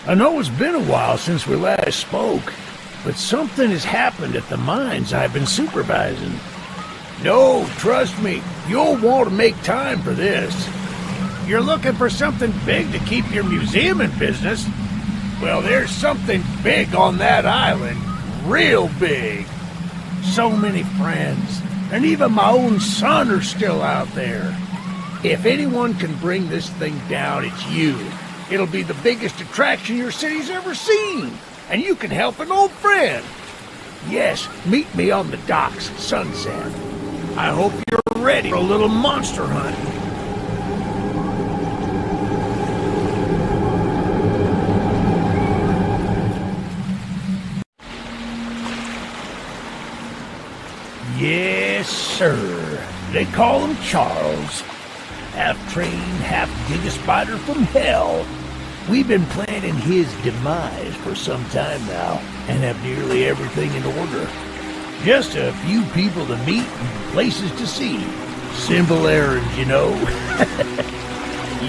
I know it's been a while since we last spoke, but something has happened at the mines I've been supervising. No, trust me, you'll want to make time for this. You're looking for something big to keep your museum in business? Well, there's something big on that island. Real big. So many friends, and even my own son are still out there. If anyone can bring this thing down, it's you. It'll be the biggest attraction your city's ever seen, and you can help an old friend. Yes, meet me on the docks at sunset. I hope you're ready for a little monster hunt. Yes, sir. They call him Charles. Half trained, half giga spider from hell. We've been planning his demise for some time now, and have nearly everything in order. Just a few people to meet and places to see. Simple errands, you know.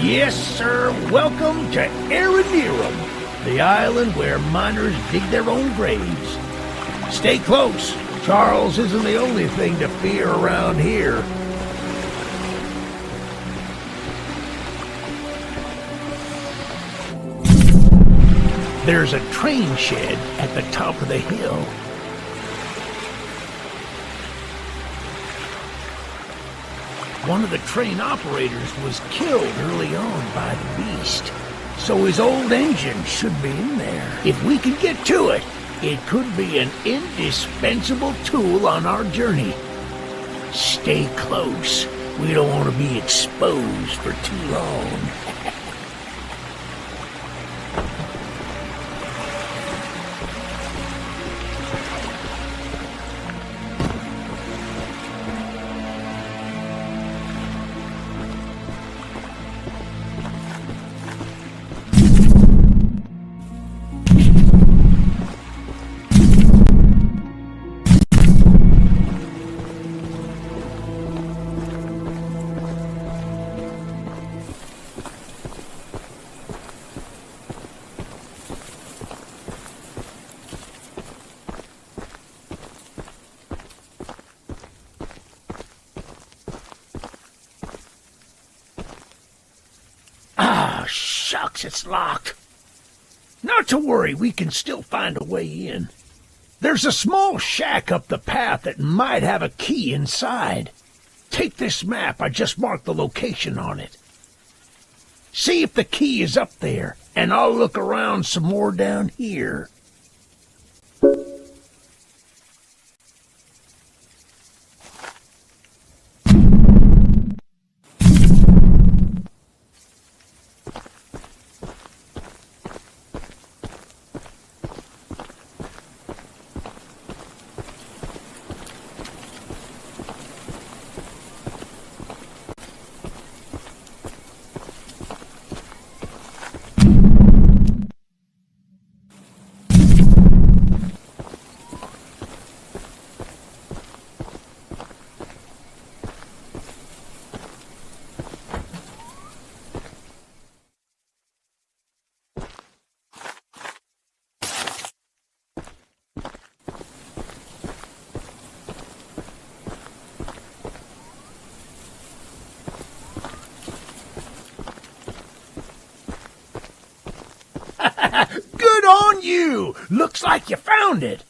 Yes, sir. Welcome to Aranerum, the island where miners dig their own graves. Stay close. Charles isn't the only thing to fear around here. There's a train shed at the top of the hill. One of the train operators was killed early on by the beast, so his old engine should be in there. If we can get to it, it could be an indispensable tool on our journey. Stay close. We don't want to be exposed for too long. Shucks, it's locked. Not to worry, we can still find a way in. There's a small shack up the path that might have a key inside. Take this map, I just marked the location on it. See if the key is up there, and I'll look around some more down here. Good on you! Looks like you found it.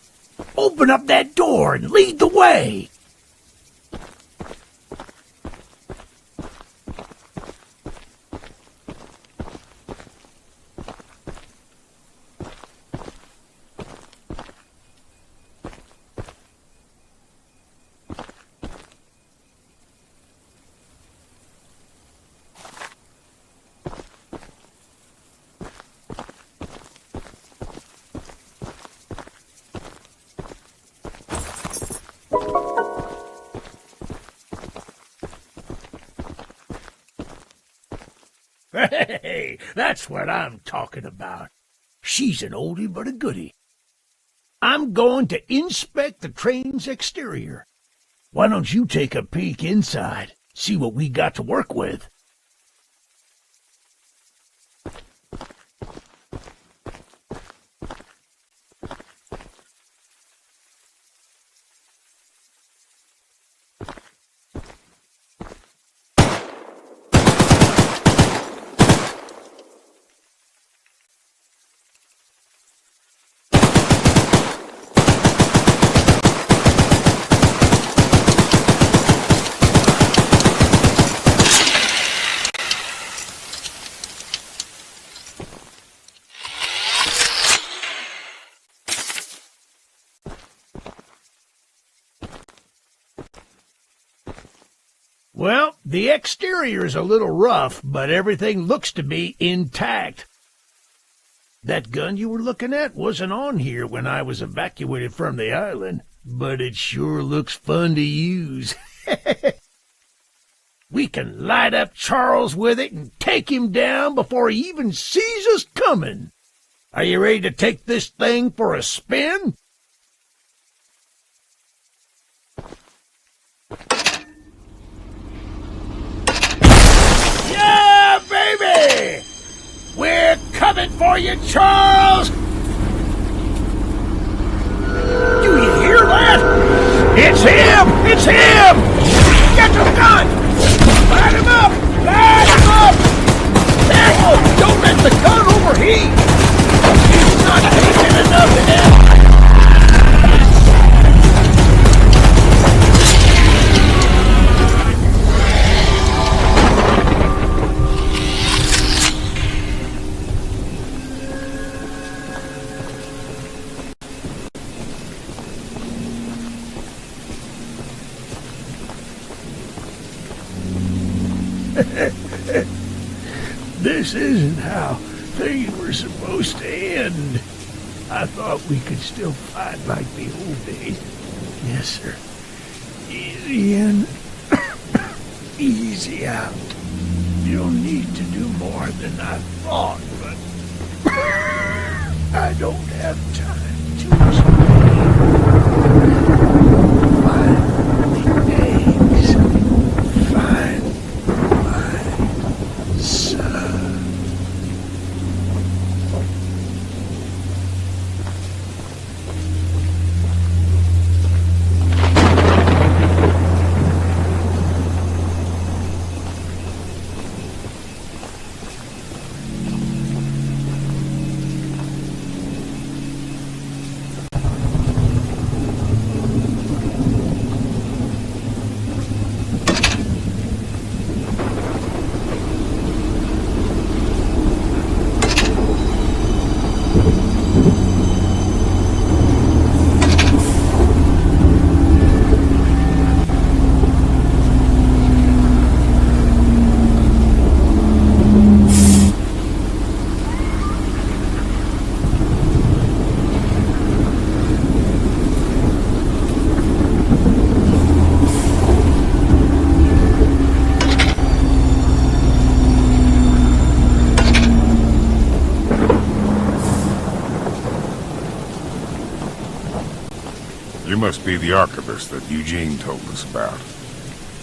Open up that door and lead the way. Hey, that's what I'm talking about. She's an oldie but a goodie. I'm going to inspect the train's exterior. Why don't you take a peek inside, see what we got to work with? Well, the exterior is a little rough, but everything looks to be intact. That gun you were looking at wasn't on here when I was evacuated from the island, but it sure looks fun to use. We can light up Charles with it and take him down before he even sees us coming. Are you ready to take this thing for a spin? Yeah, baby! We're coming for you, Charles! Do you hear that? It's him! It's him! Get the gun! Light him up! Light him up! Careful! Don't let the gun overheat! He's not taking enough of it! This isn't how things were supposed to end. I thought we could still fight like the old days. Yes, sir. Easy in, easy out. You don't need to do more than I thought, but I don't have time to explain. Find the eggs. Find my son. You must be the archivist that Eugene told us about.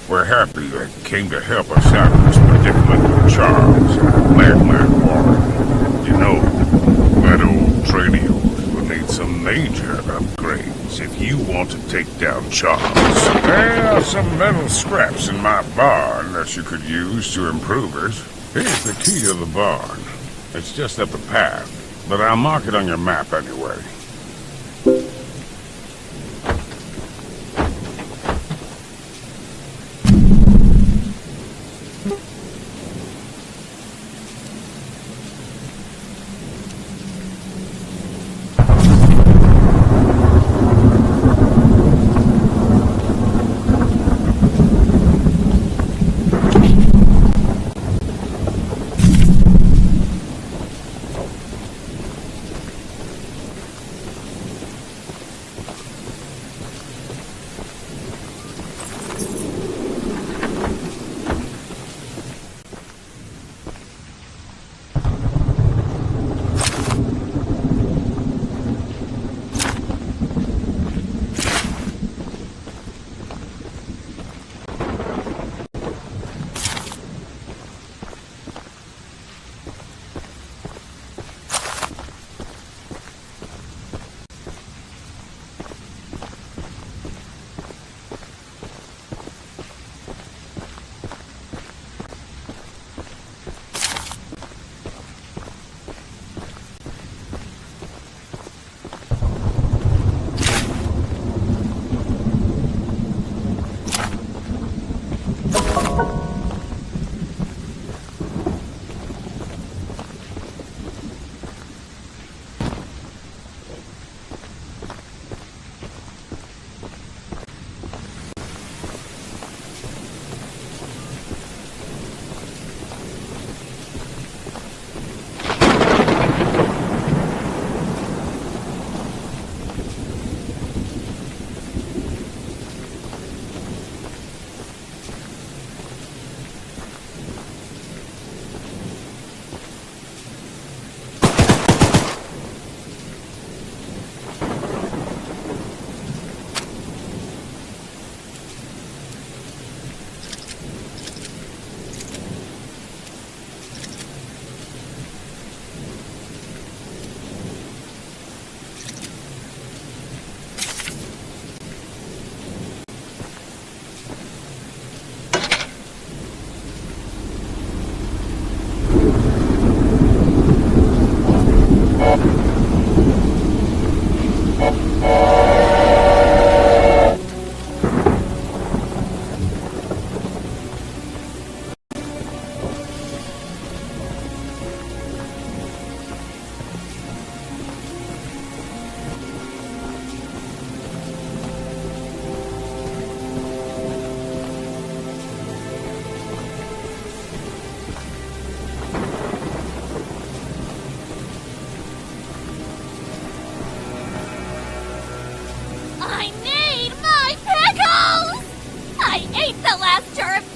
We're happy you came to help us out of this predicament with Charles and that madman Warren. You know, that old train of yours will need some major upgrades if you want to take down Charles. There are some metal scraps in my barn that you could use to improve it. Here's the key to the barn. It's just up the path, but I'll mark it on your map anyway.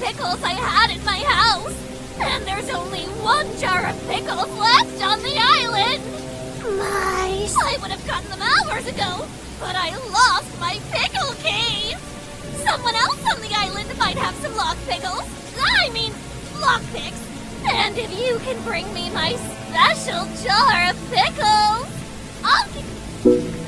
pickles I had in my house. And there's only one jar of pickles left on the island. Mice. I would have gotten them hours ago, but I lost my pickle case. Someone else on the island might have some lost pickles. I mean, lockpicks. And if you can bring me my special jar of pickles, I'll give...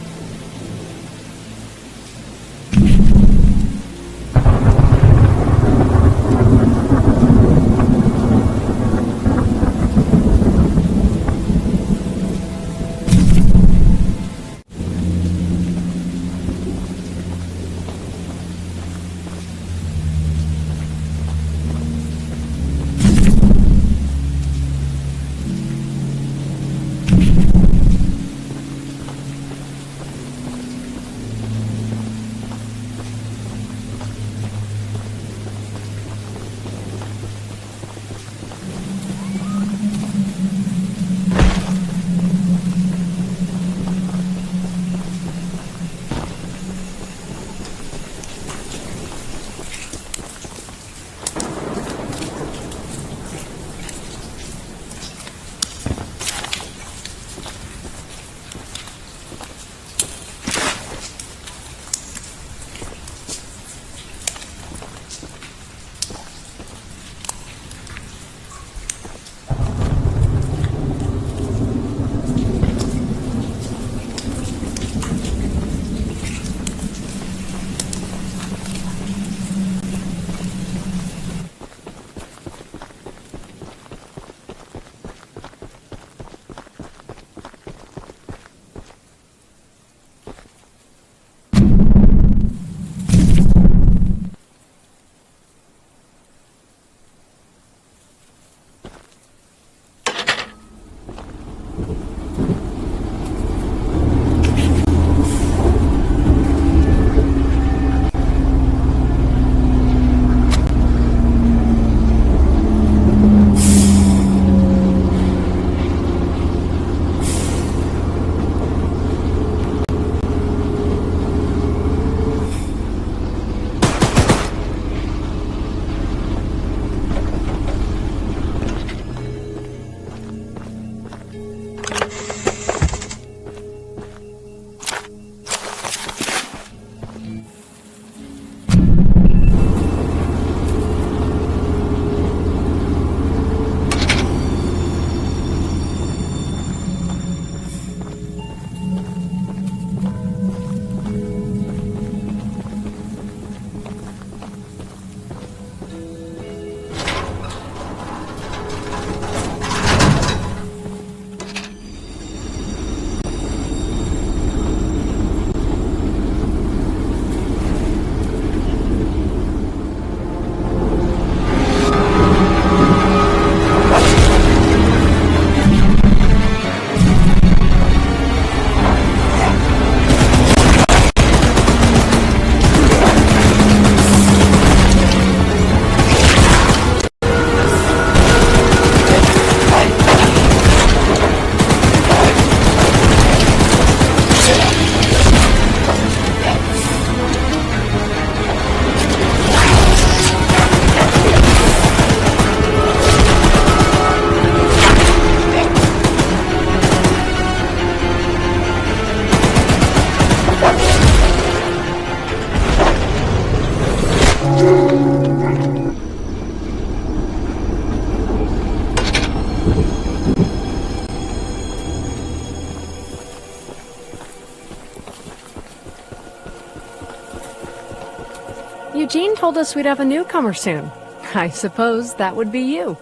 Eugene told us we'd have a newcomer soon. I suppose that would be you.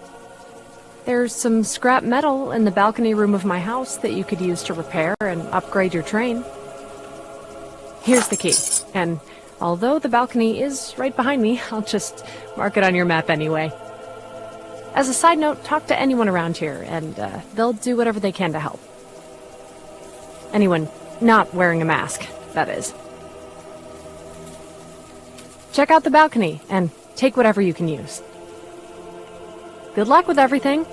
There's some scrap metal in the balcony room of my house that you could use to repair and upgrade your train. Here's the key, and although the balcony is right behind me, I'll just mark it on your map anyway. As a side note, talk to anyone around here, and they'll do whatever they can to help. Anyone not wearing a mask, that is. Check out the balcony, and take whatever you can use. Good luck with everything.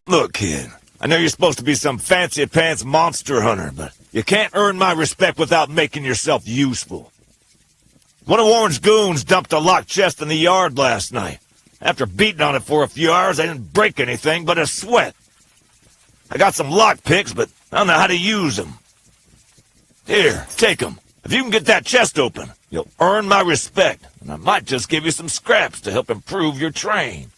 Look, kid, I know you're supposed to be some fancy-pants monster hunter, but you can't earn my respect without making yourself useful. One of Warren's goons dumped a locked chest in the yard last night. After beating on it for a few hours, I didn't break anything but a sweat. I got some lock picks, but I don't know how to use them. Here, take them. If you can get that chest open, you'll earn my respect, and I might just give you some scraps to help improve your train.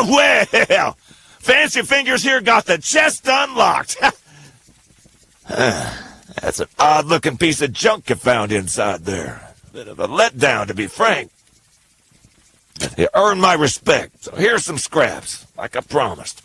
Well, Fancy Fingers here got the chest unlocked. That's an odd-looking piece of junk you found inside there. Bit of a letdown, to be frank. You earned my respect, so here's some scraps, like I promised.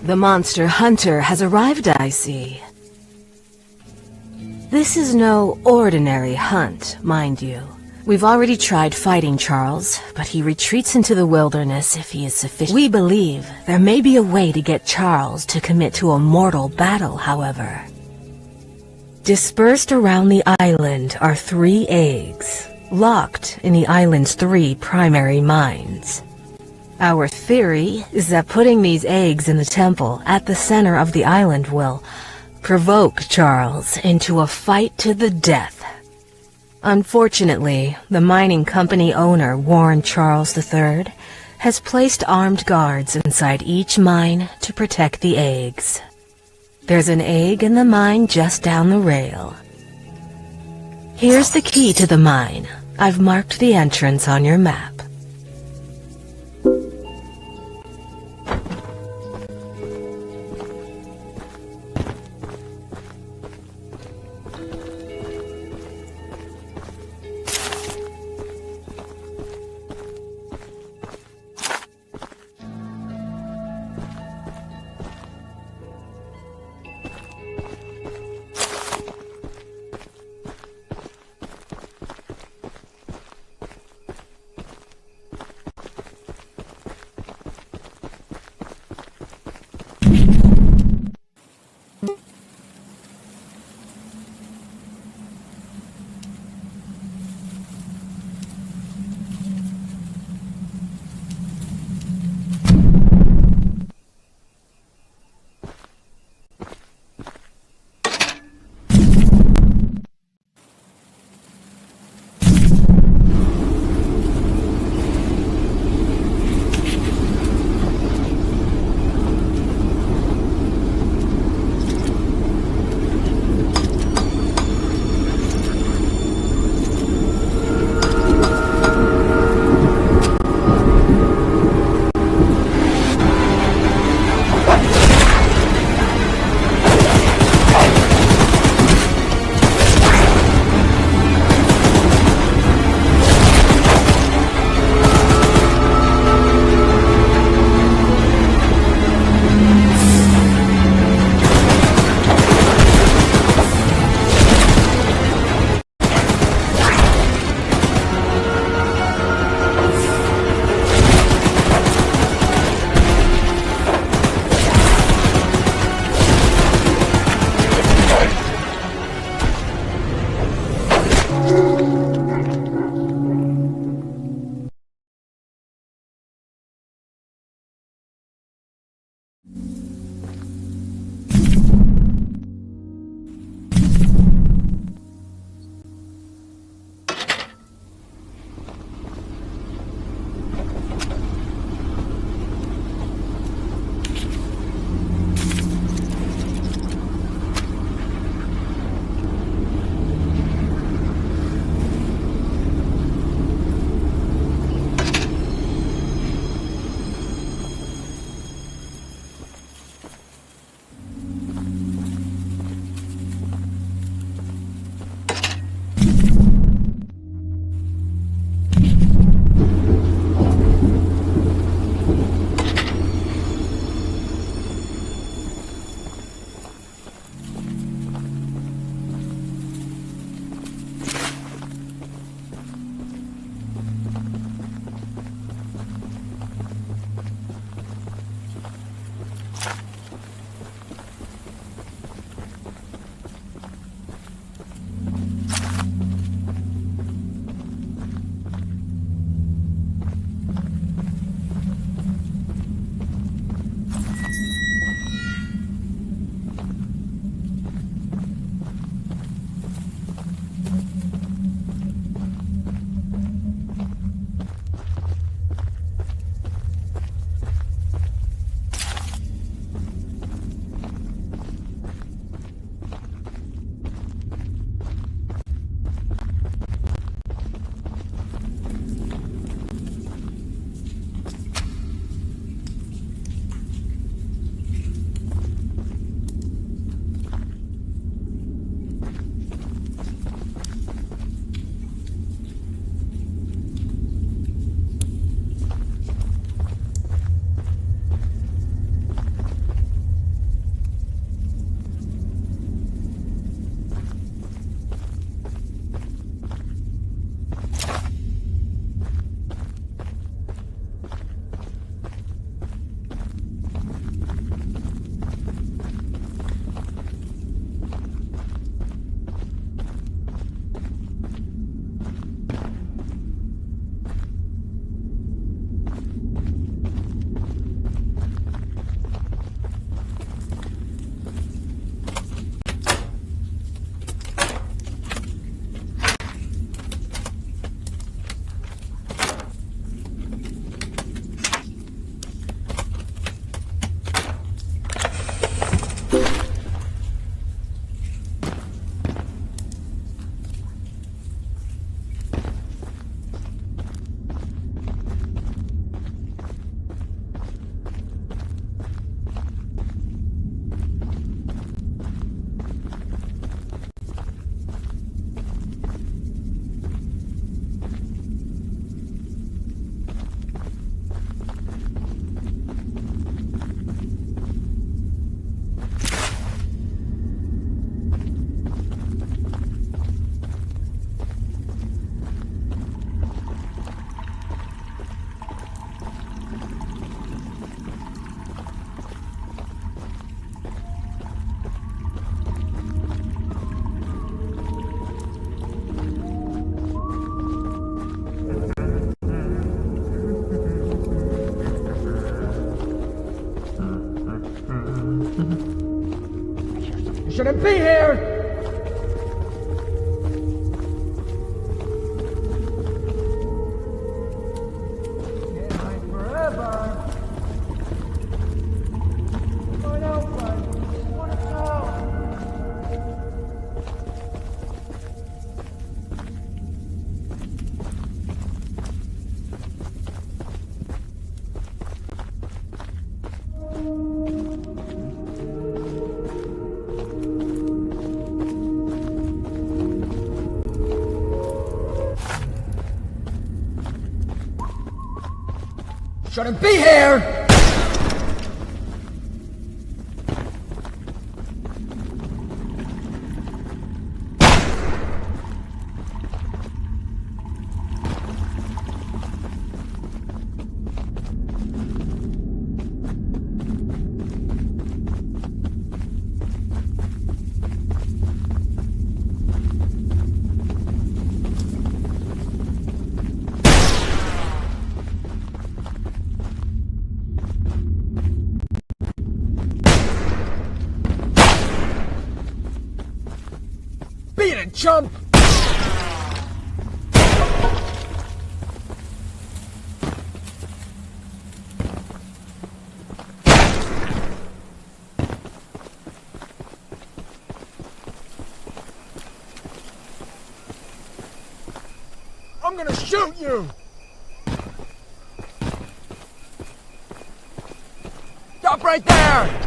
The monster hunter has arrived, I see. This is no ordinary hunt, mind you. We've already tried fighting Charles, but he retreats into the wilderness if he is sufficient. We believe there may be a way to get Charles to commit to a mortal battle, however. Dispersed around the island are 3 eggs, locked in the island's 3 primary mines. Our theory is that putting these eggs in the temple at the center of the island will provoke Charles into a fight to the death. Unfortunately, the mining company owner, Warren Charles III, has placed armed guards inside each mine to protect the eggs. There's an egg in the mine just down the rail. Here's the key to the mine. I've marked the entrance on your map. Shouldn't be here! Can't hide forever. Find out, bud. What a call. Shouldn't be here! Beat it, chump! I'm gonna shoot you! Stop right there!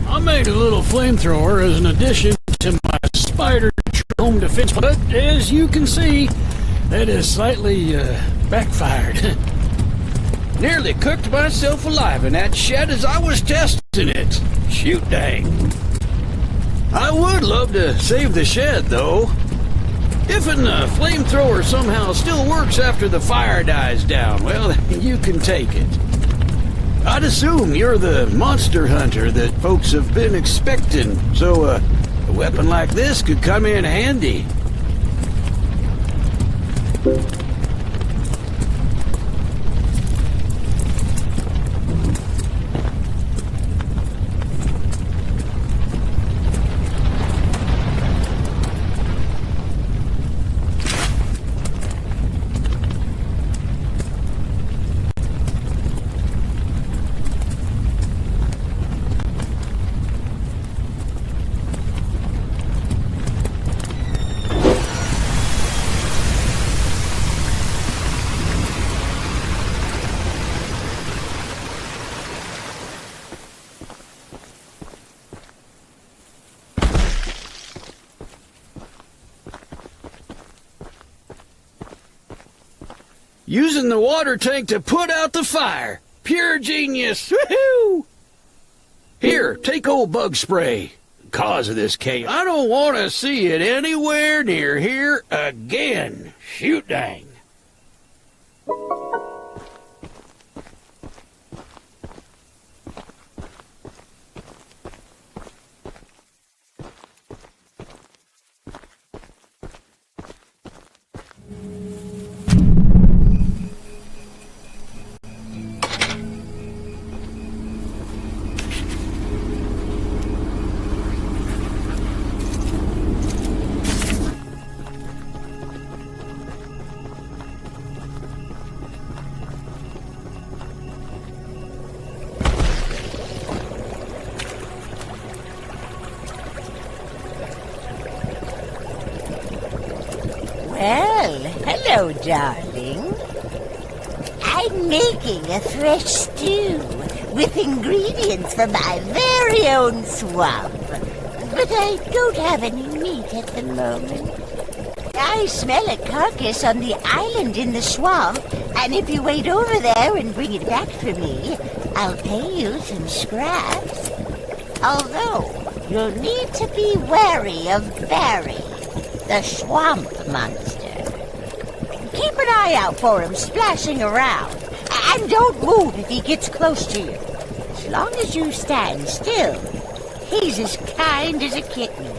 I made a little flamethrower as an addition to my spider home defense, but as you can see, that has slightly backfired. Nearly cooked myself alive in that shed as I was testing it. Shoot dang. I would love to save the shed, though. If a flamethrower somehow still works after the fire dies down, well, you can take it. I'd assume you're the monster hunter that folks have been expecting, so a weapon like this could come in handy. Using the water tank to put out the fire. Pure genius. Woohoo! Here, take old bug spray. Cause of this chaos. I don't want to see it anywhere near here again. Shoot dang. Well, hello, darling. I'm making a fresh stew with ingredients from my very own swamp. But I don't have any meat at the moment. I smell a carcass on the island in the swamp, and if you wait over there and bring it back for me, I'll pay you some scraps. Although, you'll need to be wary of Barry, the swamp monster. Keep an eye out for him splashing around, and don't move if he gets close to you. As long as you stand still, he's as kind as a kitten.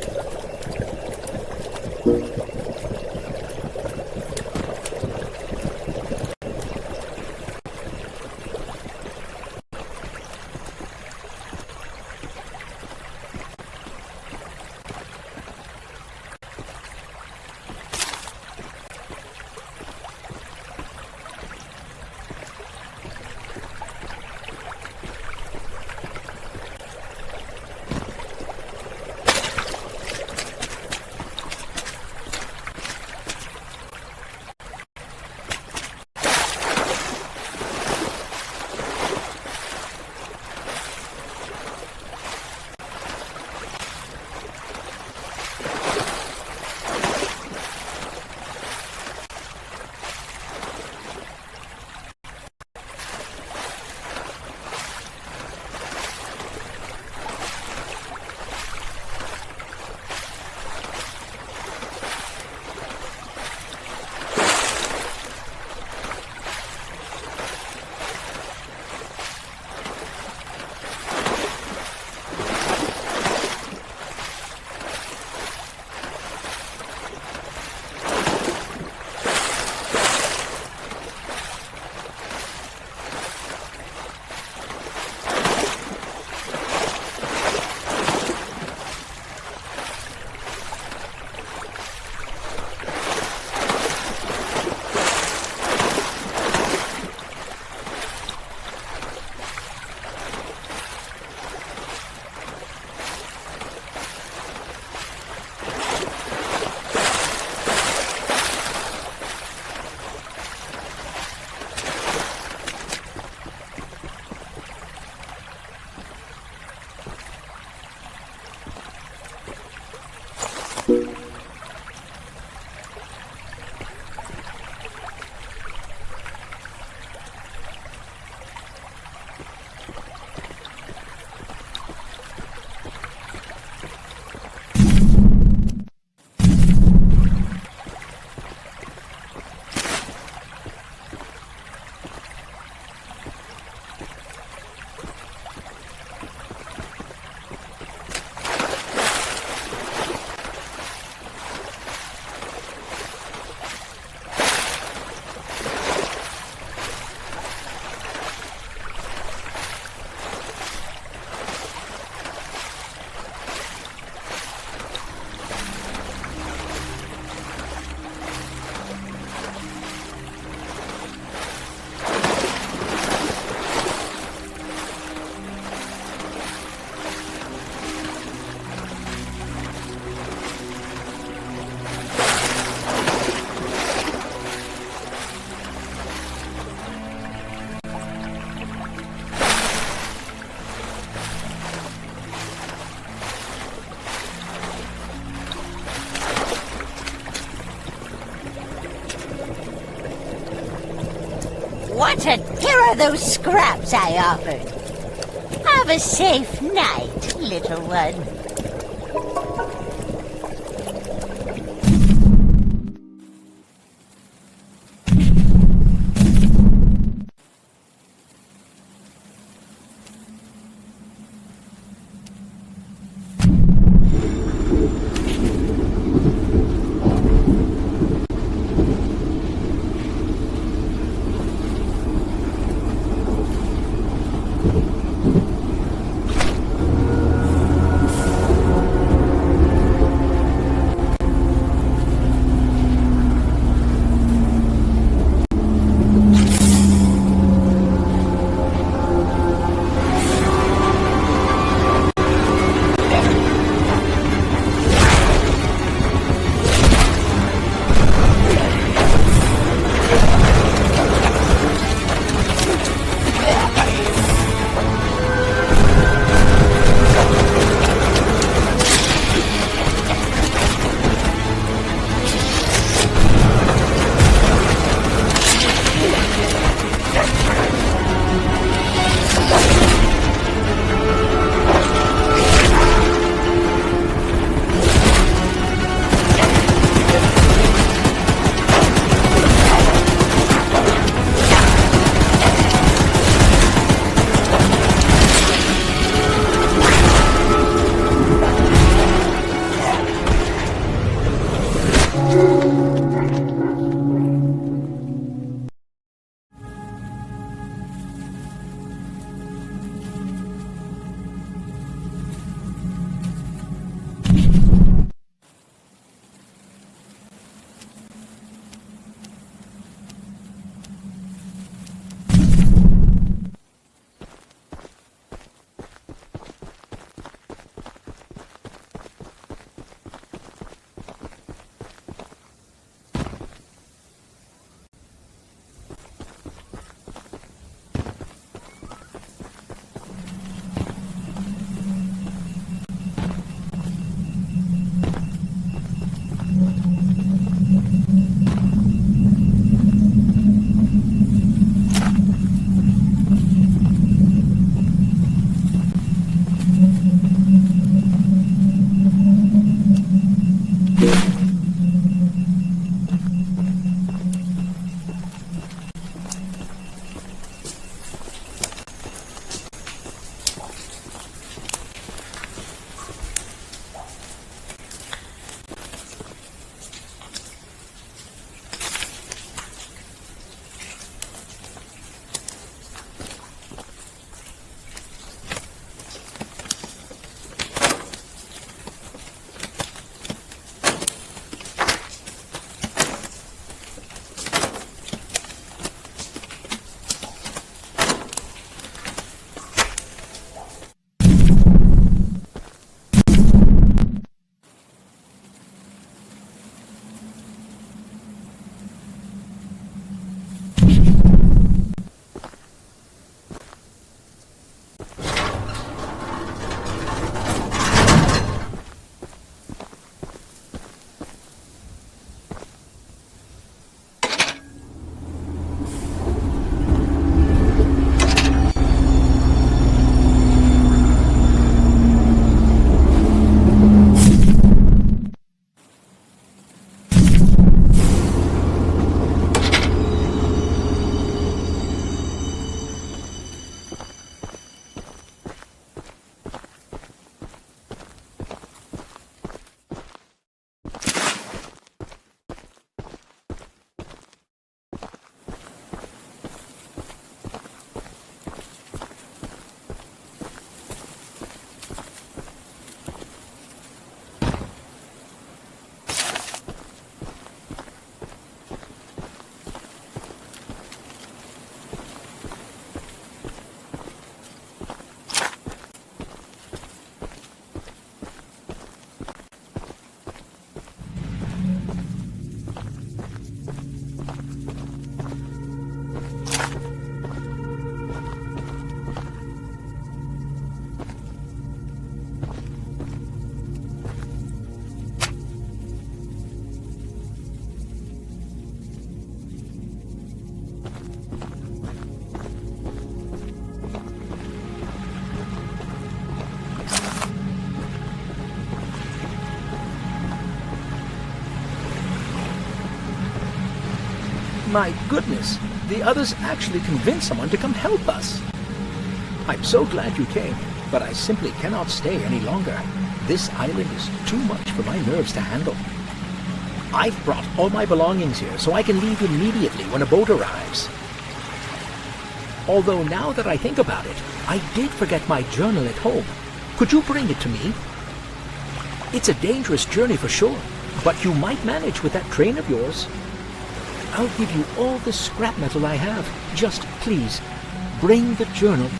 What a terror are those scraps I offered. Have a safe night, little one. My goodness, the others actually convinced someone to come help us. I'm so glad you came, but I simply cannot stay any longer. This island is too much for my nerves to handle. I've brought all my belongings here so I can leave immediately when a boat arrives. Although now that I think about it, I did forget my journal at home. Could you bring it to me? It's a dangerous journey for sure, but you might manage with that train of yours. I'll give you all the scrap metal I have. Just please, bring the journal.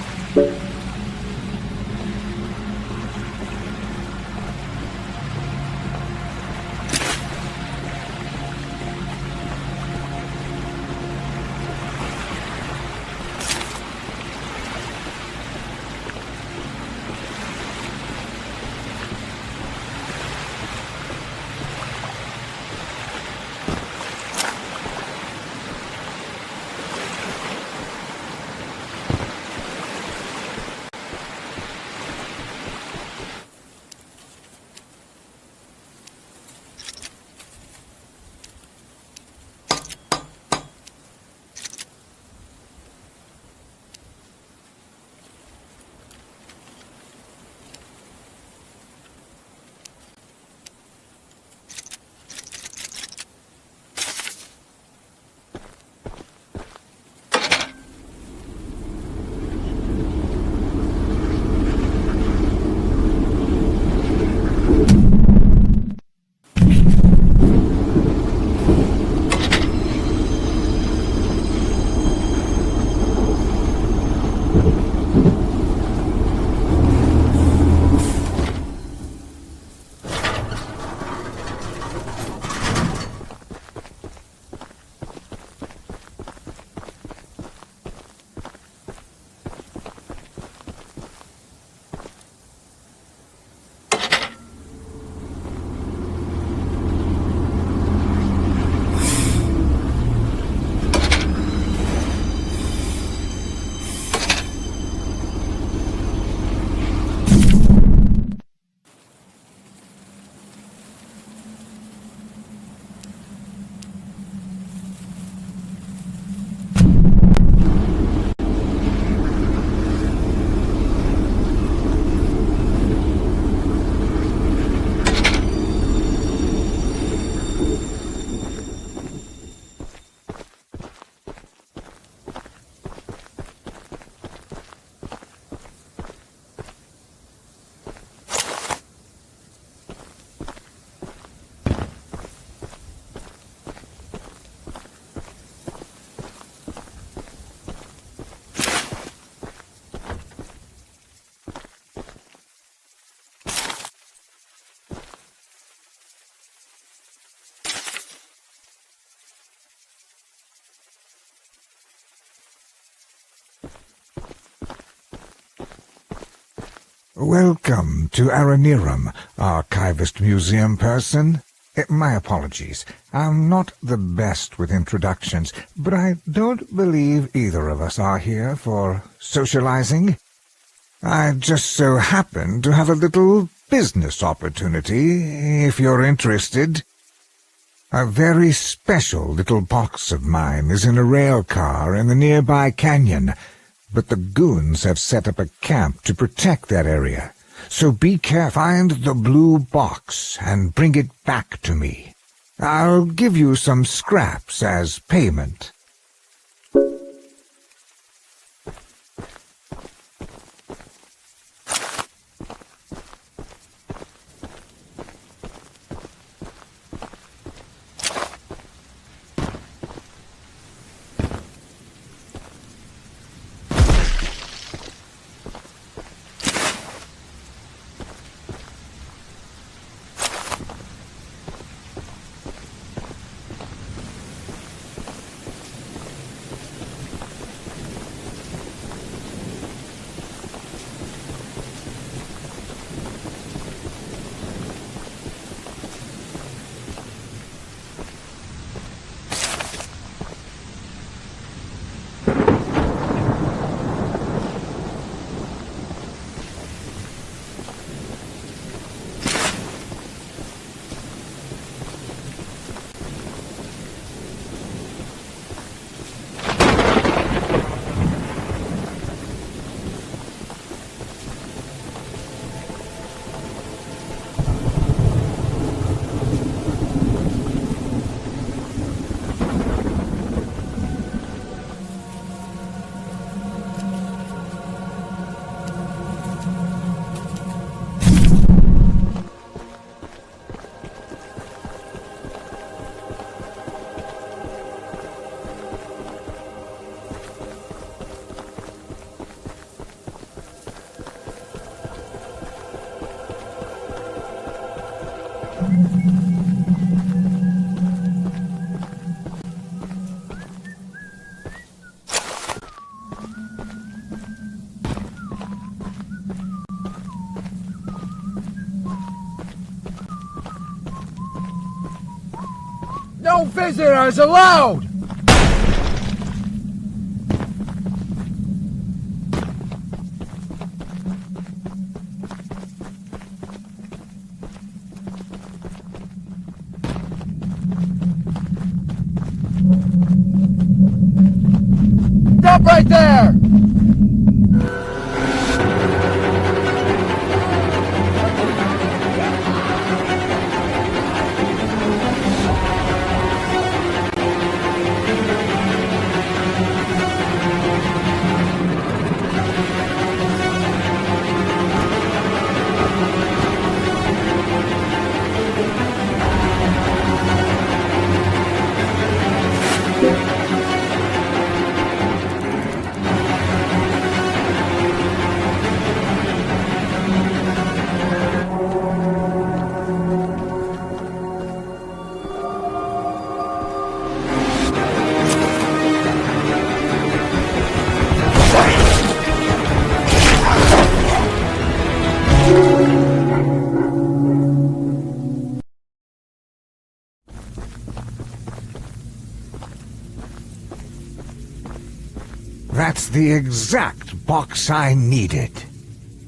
Welcome to Aranirum, Archivist Museum person. My apologies. I'm not the best with introductions, but I don't believe either of us are here for socializing. I just so happen to have a little business opportunity, if you're interested. A very special little box of mine is in a rail car in the nearby canyon, but the goons have set up a camp to protect that area. So be careful. Find the blue box and bring it back to me. I'll give you some scraps as payment. No visitors allowed! Stop right there! That's the exact box I needed.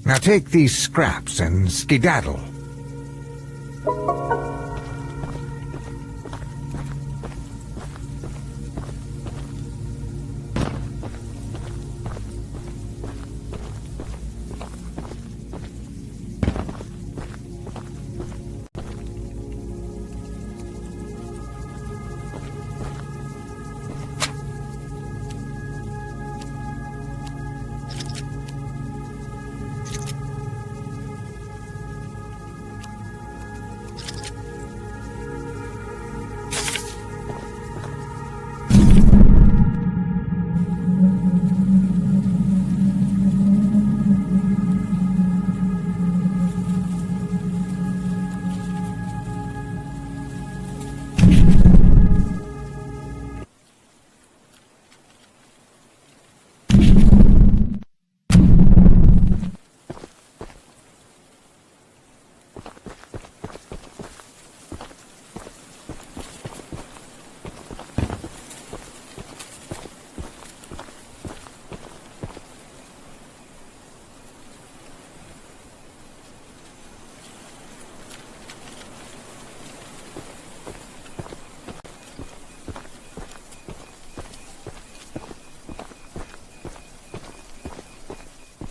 Now take these scraps and skedaddle.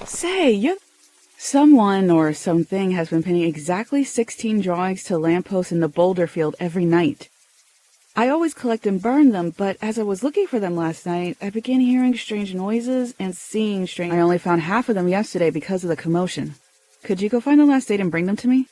Say, someone or something has been pinning exactly 16 drawings to lampposts in the boulder field every night. I always collect and burn them, but as I was looking for them last night, I began hearing strange noises and seeing strange... I only found half of them yesterday because of the commotion. Could you go find the last date and bring them to me?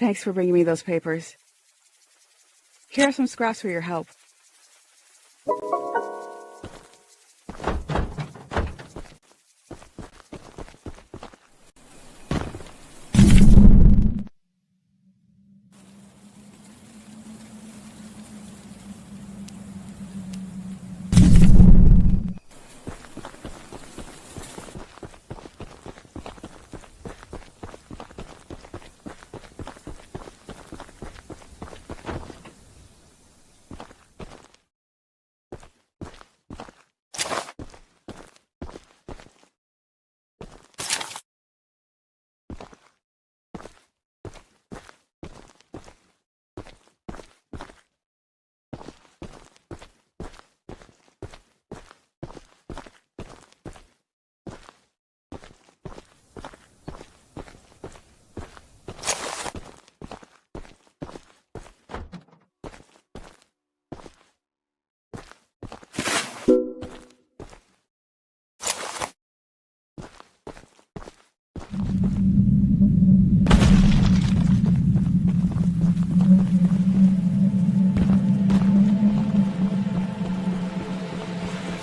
Thanks for bringing me those papers. Here are some scraps for your help.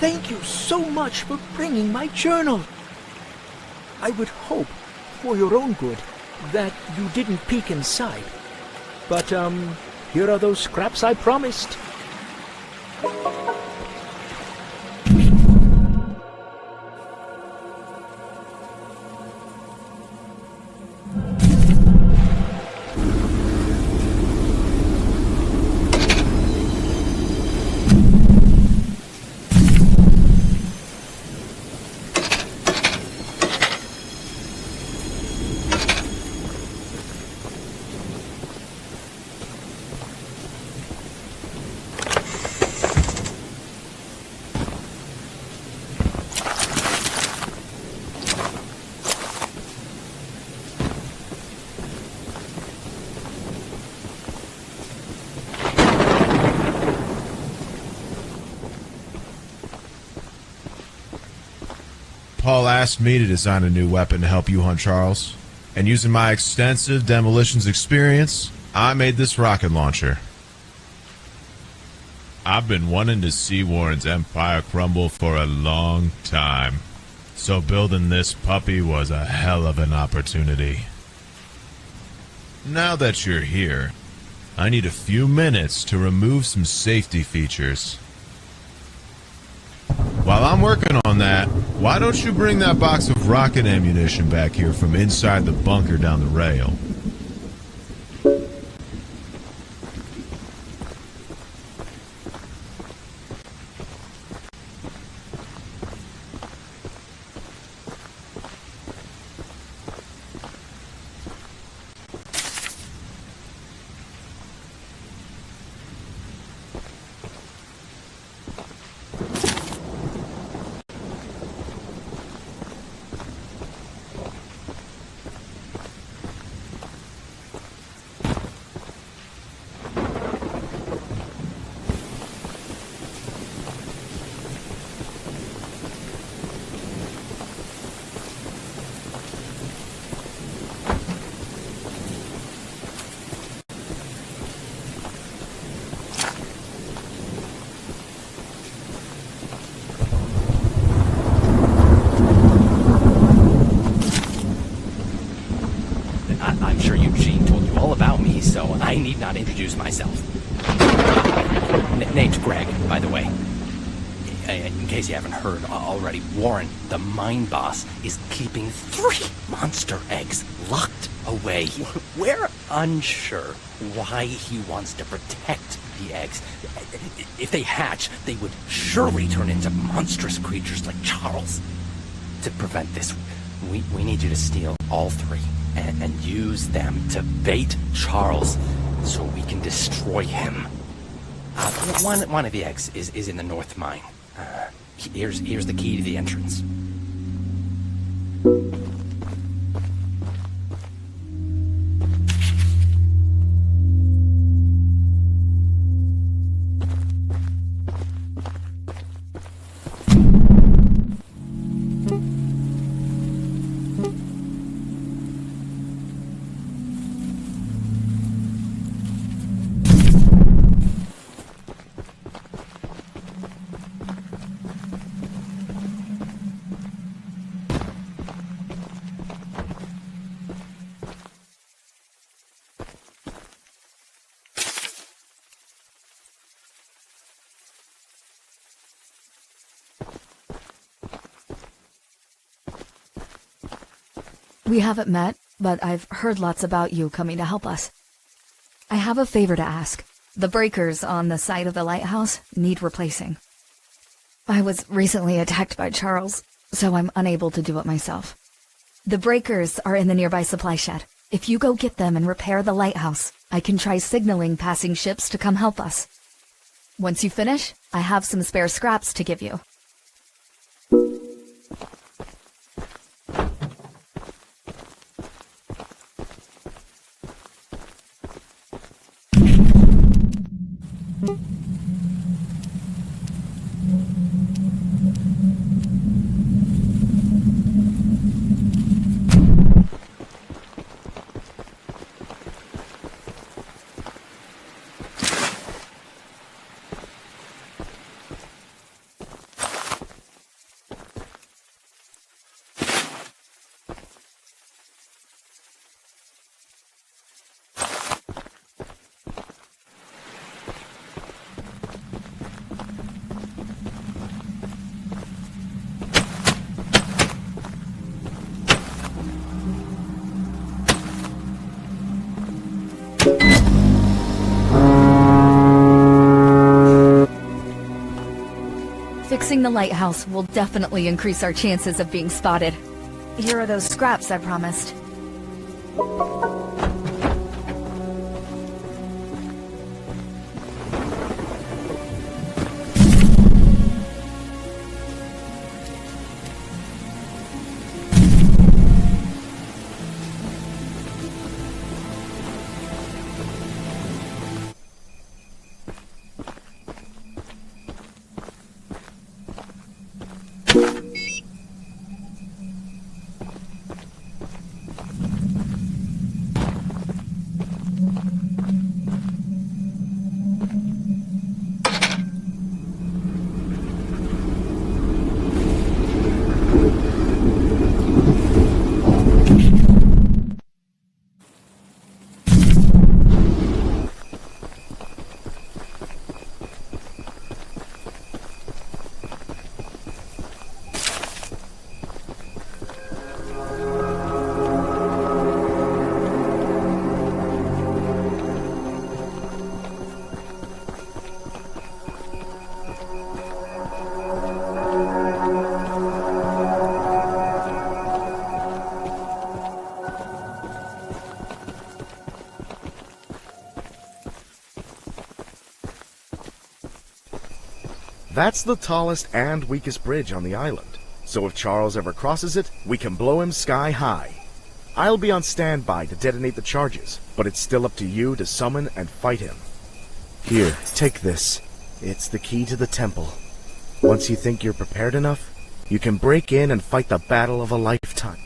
Thank you so much for bringing my journal. I would hope, for your own good, that you didn't peek inside. But, here are those scraps I promised. Paul asked me to design a new weapon to help you hunt Charles, and using my extensive demolitions experience, I made this rocket launcher. I've been wanting to see Warren's empire crumble for a long time, so building this puppy was a hell of an opportunity. Now that you're here, I need a few minutes to remove some safety features. While I'm working on that, why don't you bring that box of rocket ammunition back here from inside the bunker down the rail? I need not introduce myself. Name's Greg, by the way. In case you haven't heard already, Warren, the mine boss, is keeping 3 monster eggs locked away. We're unsure why he wants to protect the eggs. If they hatch, they would surely turn into monstrous creatures like Charles. To prevent this, we need you to steal all 3 and use them to bait Charles so we can destroy him. One of the eggs is in the north mine. Here's the key to the entrance. We haven't met, but I've heard lots about you coming to help us. I have a favor to ask. The breakers on the side of the lighthouse need replacing. I was recently attacked by Charles, so I'm unable to do it myself. The breakers are in the nearby supply shed. If you go get them and repair the lighthouse, I can try signaling passing ships to come help us. Once you finish, I have some spare scraps to give you. Fixing the lighthouse will definitely increase our chances of being spotted. Here are those scraps I promised. That's the tallest and weakest bridge on the island, so if Charles ever crosses it, we can blow him sky high. I'll be on standby to detonate the charges, but it's still up to you to summon and fight him. Here, take this. It's the key to the temple. Once you think you're prepared enough, you can break in and fight the battle of a lifetime.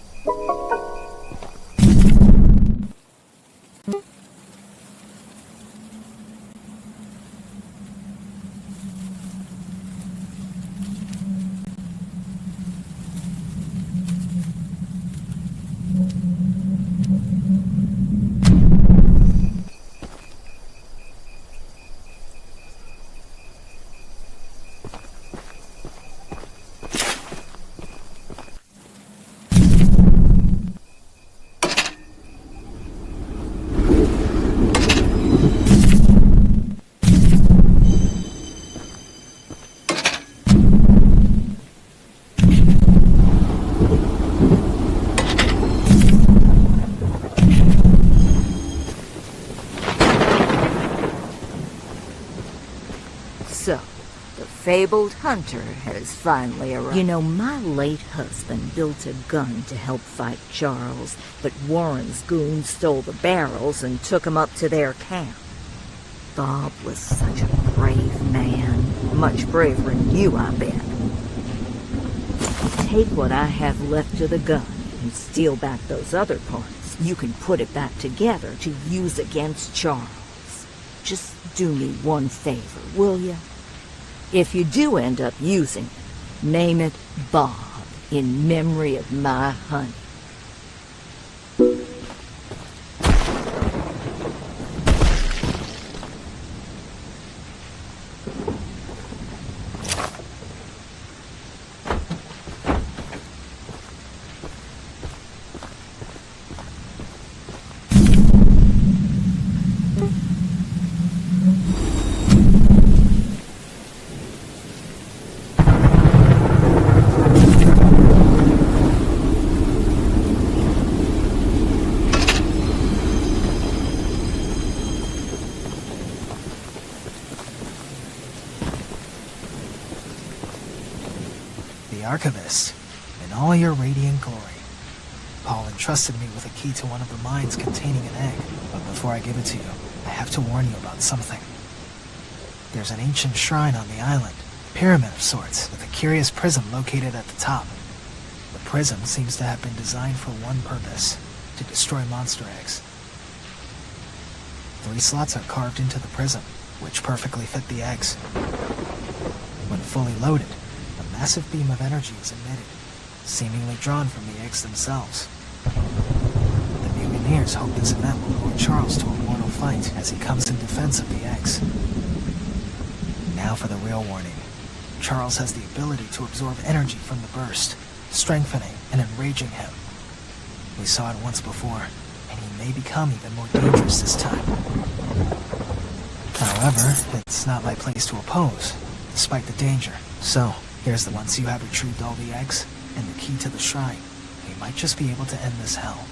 So, the fabled hunter has finally arrived. You know, my late husband built a gun to help fight Charles, but Warren's goons stole the barrels and took them up to their camp. Bob was such a brave man. Much braver than you, I bet. Take what I have left of the gun and steal back those other parts. You can put it back together to use against Charles. Just do me one favor, will you? If you do end up using it, name it Bob, in memory of my honey. Archivist, in all your radiant glory. Paul entrusted me with a key to one of the mines containing an egg, but before I give it to you, I have to warn you about something. There's an ancient shrine on the island, a pyramid of sorts, with a curious prism located at the top. The prism seems to have been designed for one purpose, to destroy monster eggs. 3 slots are carved into the prism, which perfectly fit the eggs. When fully loaded, a massive beam of energy is emitted, seemingly drawn from the eggs themselves. The mutineers hope this event will lure Charles to a mortal fight as he comes in defense of the eggs. Now for the real warning. Charles has the ability to absorb energy from the burst, strengthening and enraging him. We saw it once before, and he may become even more dangerous this time. However, it's not my place to oppose, despite the danger. So, here's the once you have retrieved all the eggs, and the key to the shrine, we might just be able to end this hell.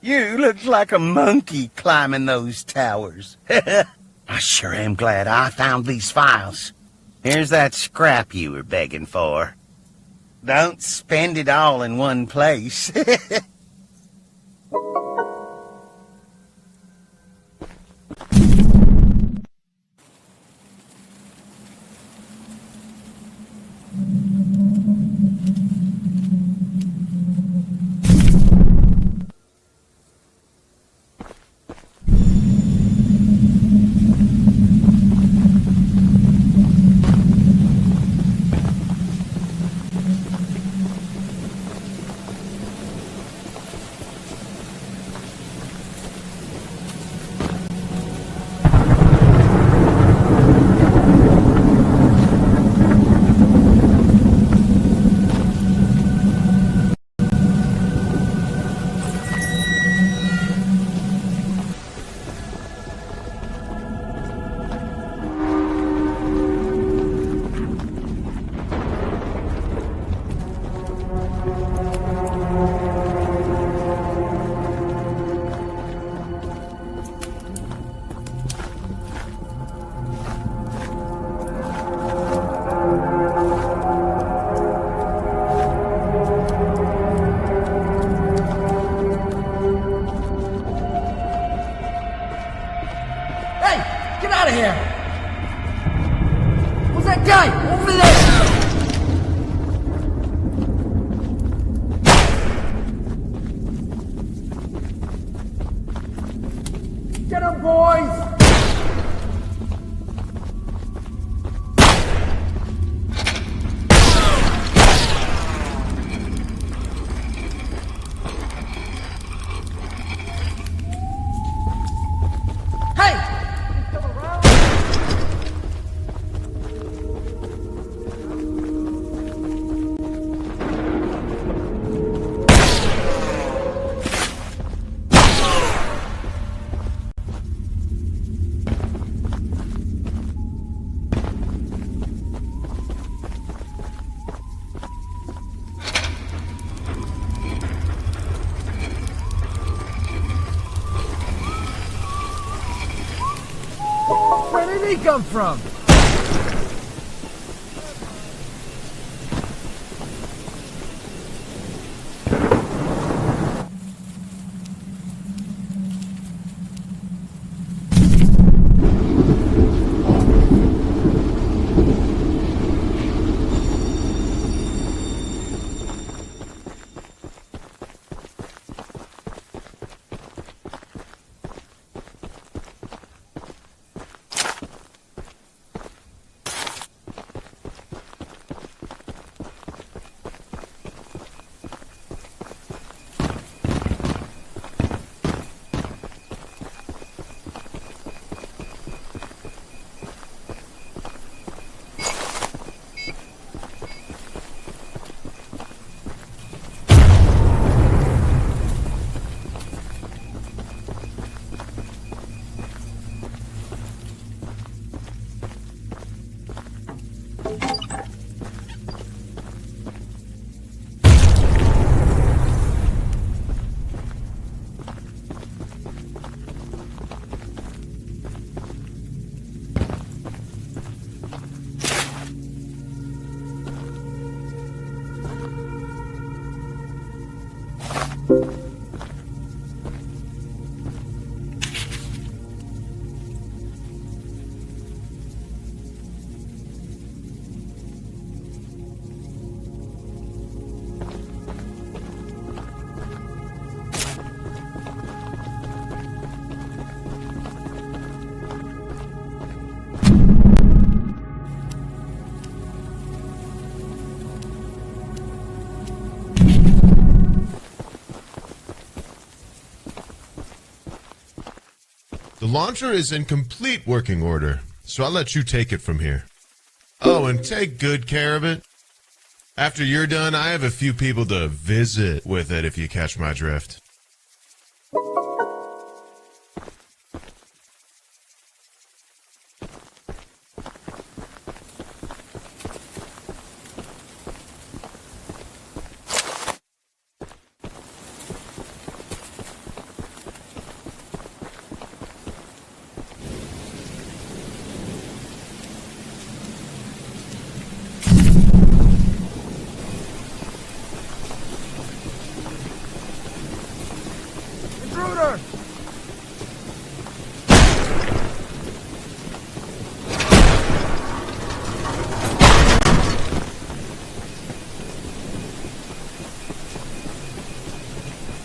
You look like a monkey climbing those towers. I sure am glad I found these files. Here's that scrap you were begging for. Don't spend it all in one place. 'em, boys! Where did he come from? The launcher is in complete working order, so I'll let you take it from here. Oh, and take good care of it. After you're done, I have a few people to visit with it, if you catch my drift. Intruder!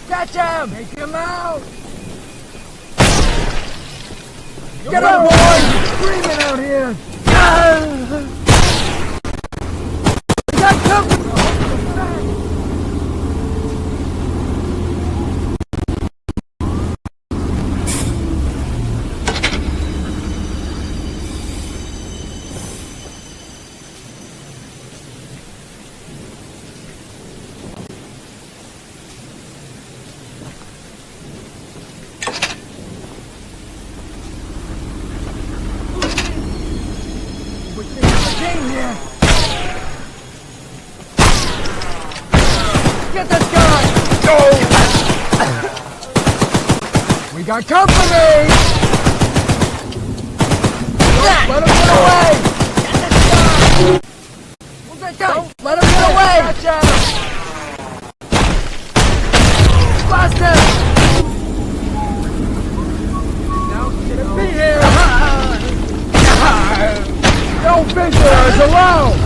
Catch him! Take him out! Get up, boys! Screaming out here! We got company! Get this guy! Go! We got company! Don't let him get away! Where's that guy? Don't let him get away! Watch out! Blast him! Now get him be here! No visitors allowed!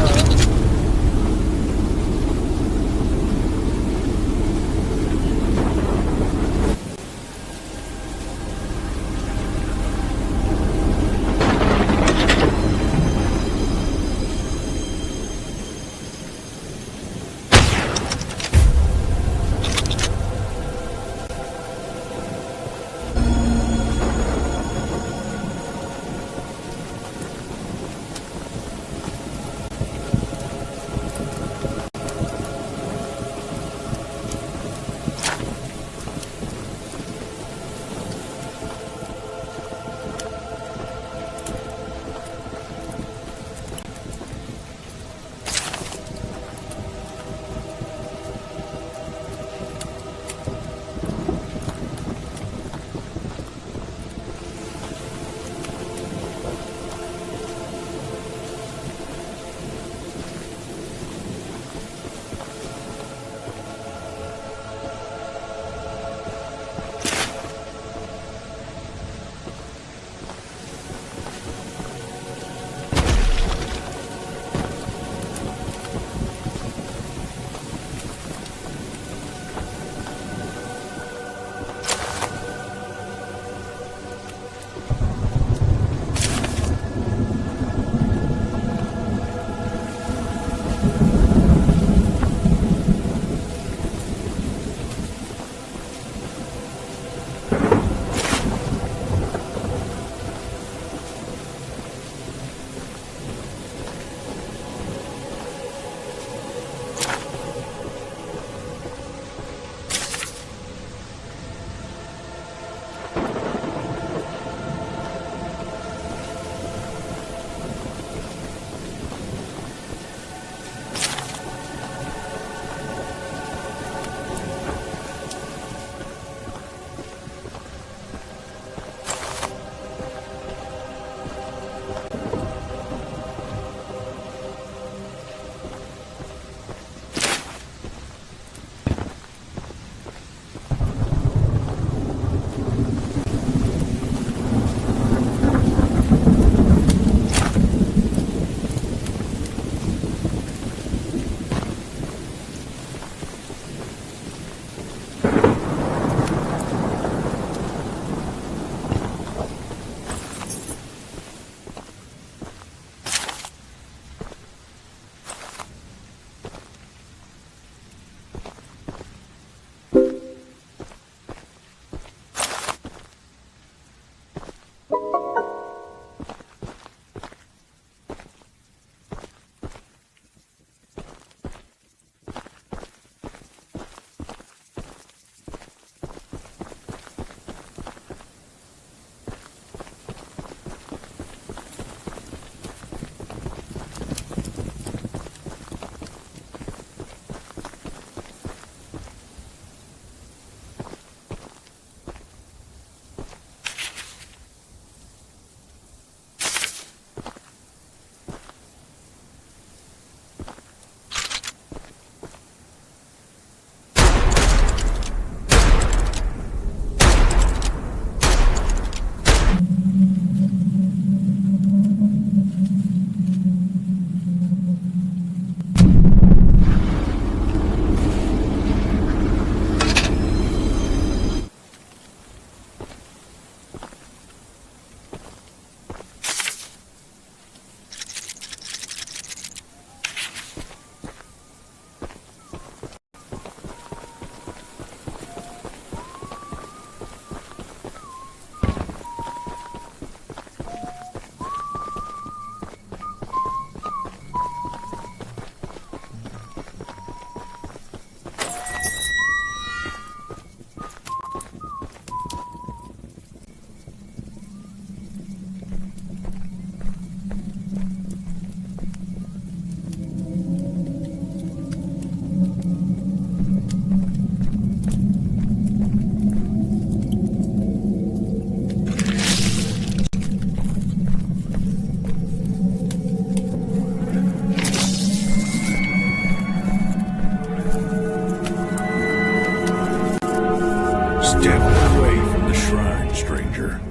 Step away from the shrine, stranger.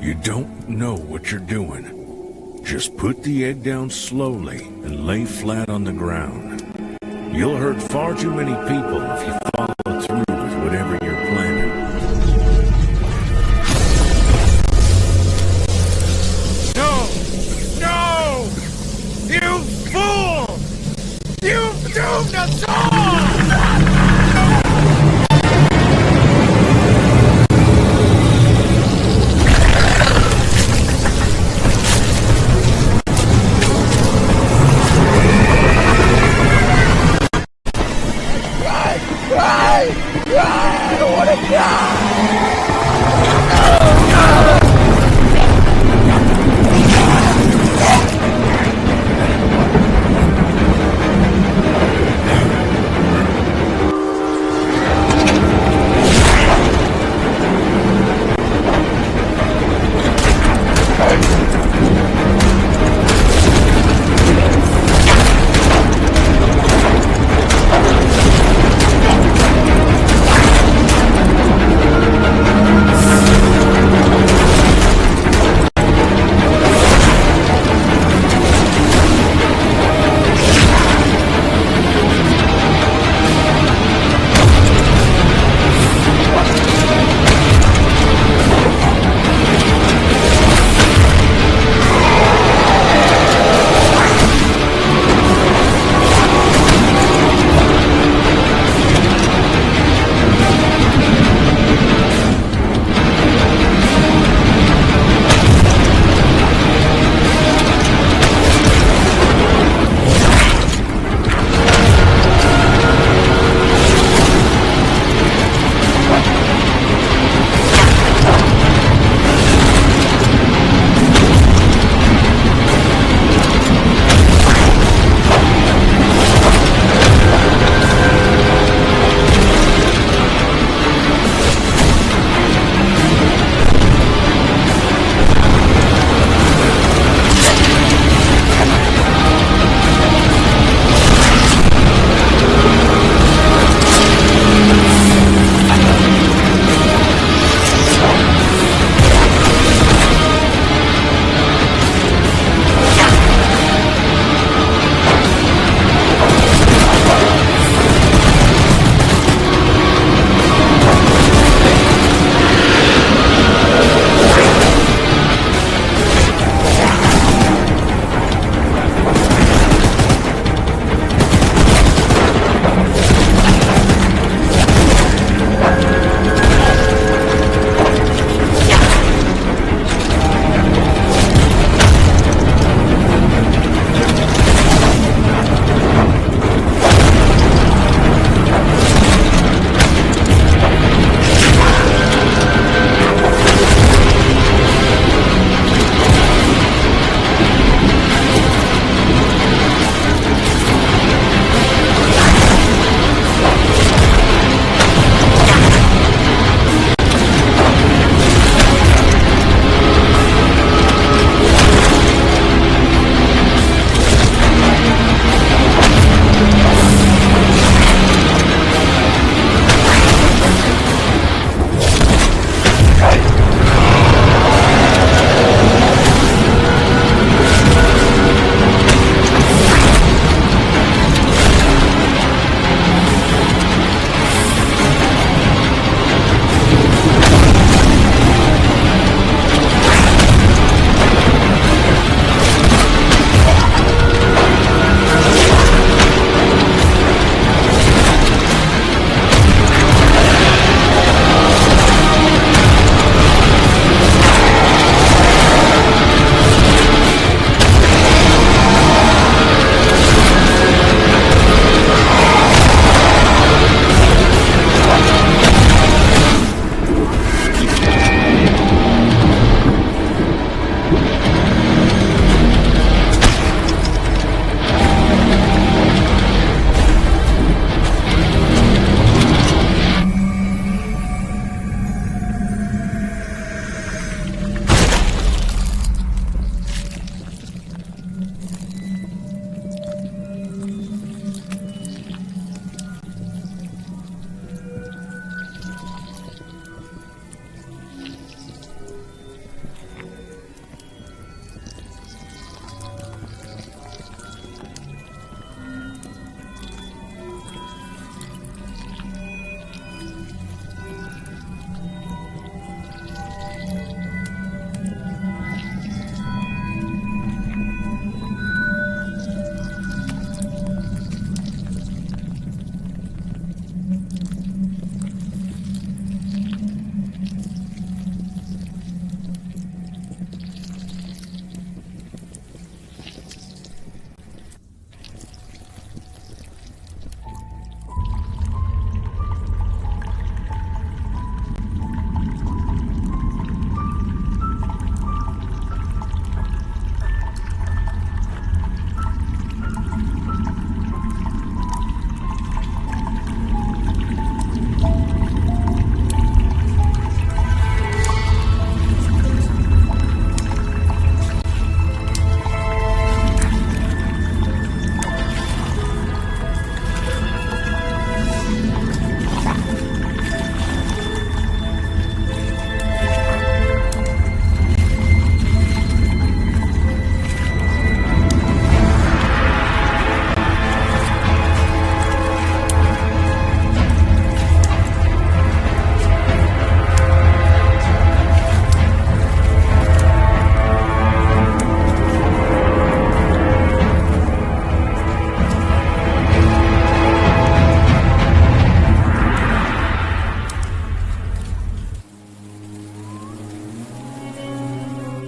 You don't know what you're doing. Just put the egg down slowly and lay flat on the ground. You'll hurt far too many people if you follow through with whatever you're planning. No! No! You fool! You've doomed us all! I don't want to die!